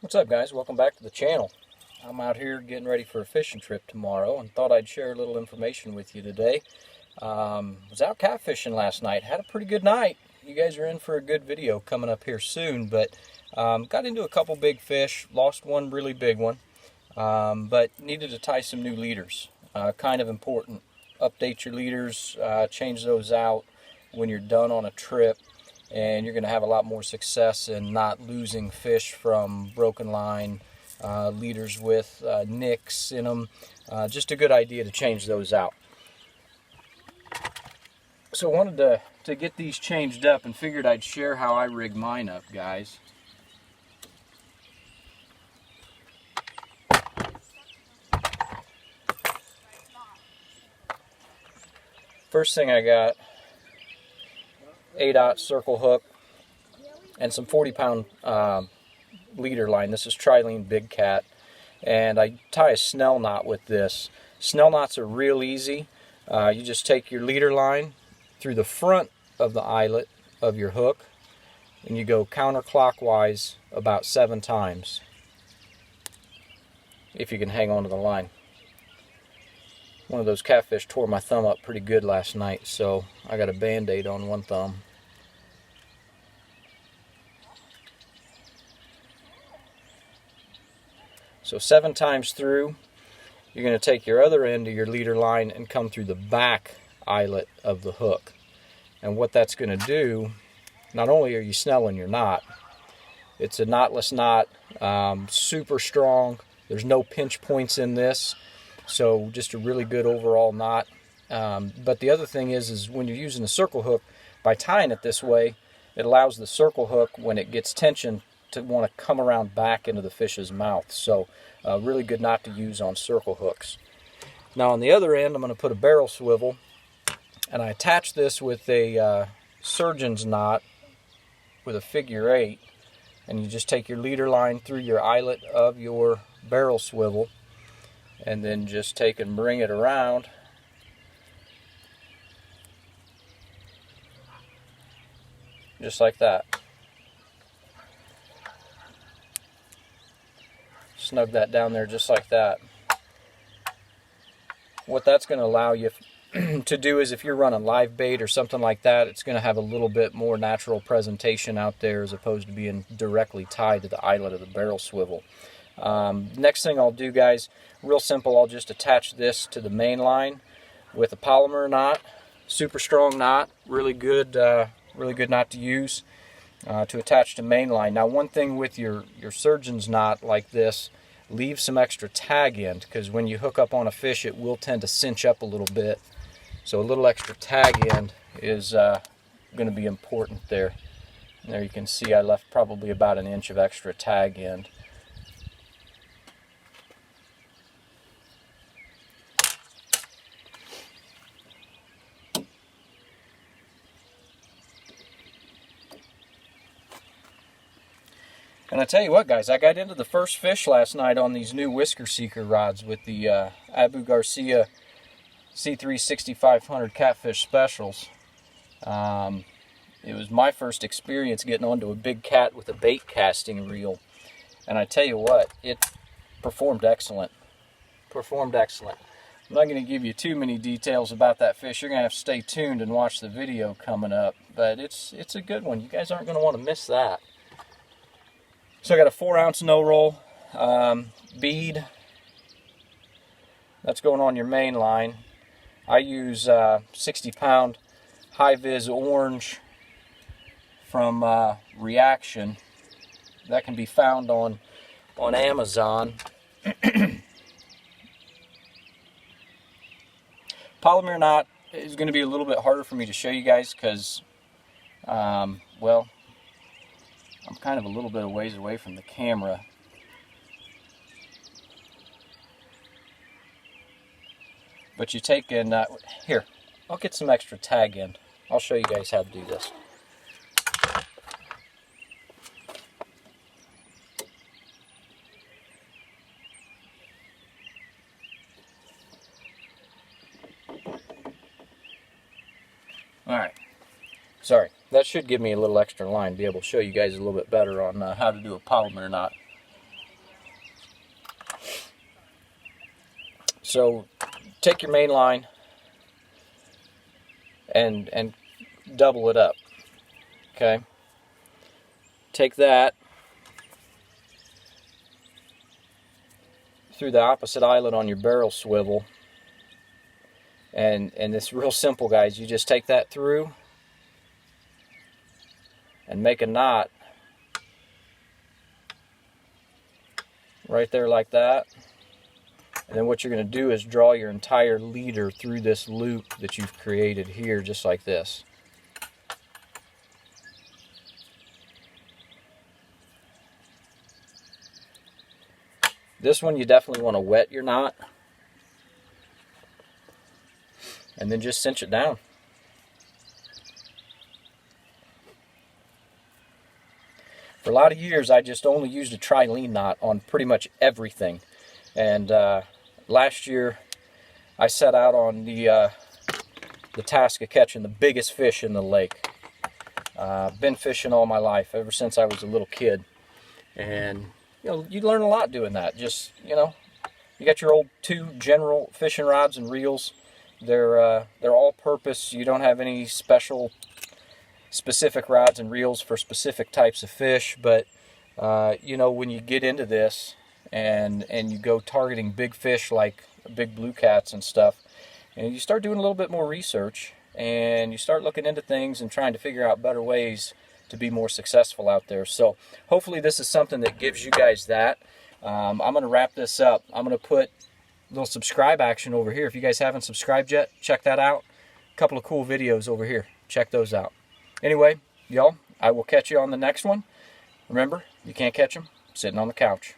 What's up, guys? Welcome back to the channel. I'm out here getting ready for a fishing trip tomorrow and thought I'd share a little information with you today. Was out catfishing last night. Had a pretty good night. You guys are in for a good video coming up here soon, but got into a couple big fish. Lost one really big one, but needed to tie some new leaders. Kind of important. Update your leaders, change those out when you're done on a trip, and you're going to have a lot more success in not losing fish from broken line, leaders with nicks in them. Just a good idea to change those out. So I wanted to get these changed up and figured I'd share how I rig mine up, guys. First thing I got, 8/0 circle hook and some 40-pound leader line. This is Trilene Big Cat, and I tie a Snell knot with this. Snell knots are real easy. You just take your leader line through the front of the eyelet of your hook, and you go counterclockwise about 7 times, if you can hang on to the line. One of those catfish tore my thumb up pretty good last night, so I got a band-aid on one thumb. So 7 times through, you're going to take your other end of your leader line and come through the back eyelet of the hook. And what that's going to do, not only are you snelling your knot, it's a knotless knot, super strong. There's no pinch points in this, so just a really good overall knot. But the other thing is when you're using a circle hook, by tying it this way, it allows the circle hook, when it gets tension, to want to come around back into the fish's mouth. So really good knot to use on circle hooks. Now on the other end, I'm going to put a barrel swivel, and I attach this with a surgeon's knot with a figure 8, and you just take your leader line through your eyelet of your barrel swivel, and then just take and bring it around just like that. Snug that down there just like that. What that's going to allow you to do is, if you're running live bait or something like that, it's going to have a little bit more natural presentation out there as opposed to being directly tied to the eyelet of the barrel swivel. Next thing I'll do, guys, real simple, I'll just attach this to the main line with a Palomer knot. Super strong knot, really good knot to use to attach to main line. Now one thing with your surgeon's knot like this, leave some extra tag end, because when you hook up on a fish it will tend to cinch up a little bit. So a little extra tag end is going to be important there. And there you can see I left probably about 1 inch of extra tag end. And I tell you what, guys, I got into the first fish last night on these new Whisker Seeker rods with the Abu Garcia C3 6500 Catfish Specials. It was my first experience getting onto a big cat with a bait casting reel. And I tell you what, it performed excellent. Performed excellent. I'm not going to give you too many details about that fish. You're going to have to stay tuned and watch the video coming up. But it's a good one. You guys aren't going to want to miss that. So I got a 4-ounce no-roll bead. That's going on your main line. I use 60-pound high-vis orange from Reaction. That can be found on Amazon. Palomer knot is going to be a little bit harder for me to show you guys because, well, I'm kind of a little bit of ways away from the camera. But you take and, here, I'll get some extra tag end. I'll show you guys how to do this. Alright, sorry, that should give me a little extra line, be able to show you guys a little bit better on how to do a Palomer knot. So take your main line and double it up. Okay. Take that through the opposite eyelet on your barrel swivel, and it's real simple, guys. You just take that through and make a knot right there like that. And then what you're going to do is draw your entire leader through this loop that you've created here, just like this. This one you definitely want to wet your knot, and then just cinch it down. For a lot of years I just only used a trilene knot on pretty much everything, and last year I set out on the task of catching the biggest fish in the lake. Been fishing all my life, ever since I was a little kid, and you learn a lot doing that. Just, you got your old 2 general fishing rods and reels. They're all purpose. You don't have any specific rods and reels for specific types of fish, but when you get into this and you go targeting big fish like big blue cats and stuff, and you start doing a little bit more research and you start looking into things and trying to figure out better ways to be more successful out there. So hopefully this is something that gives you guys that. I'm going to wrap this up. I'm going to put a little subscribe action over here. If you guys haven't subscribed yet, check that out. A couple of cool videos over here. Check those out. Anyway, y'all, I will catch you on the next one. Remember, you can't catch them sitting on the couch.